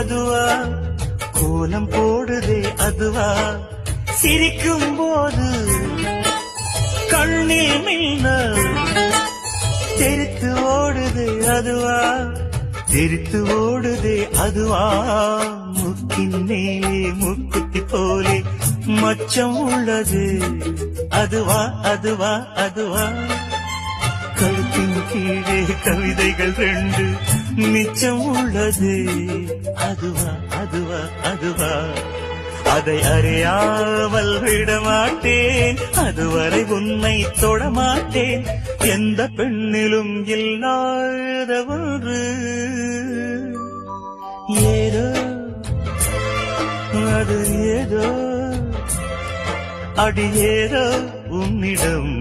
அதுவா, கோலம் போடுதே அதுவா, சிரிக்கும் போது கண்ணில் மின்னல் தெரித்து ஓடுது அதுவா, தெரித்து ஓடுதே அதுவா, முக்கின் மேலே முக்குத்தி போலே மச்சம் உள்ளது அதுவா, அதுவா, அதுவா, கழுத்தின் கீழே கவிதைகள் 2 மிச்சம் உள்ளது அதுவா, அதுவா, அதுவா, அதை அறியாமல் விடமாட்டேன், அதுவரை உன்னை தொடமாட்டேன், எந்த பெண்ணிலும் இல்லாத ஒன்று ஏதோ, அது ஏதோ, அடி ஏதோ உன்னிடம்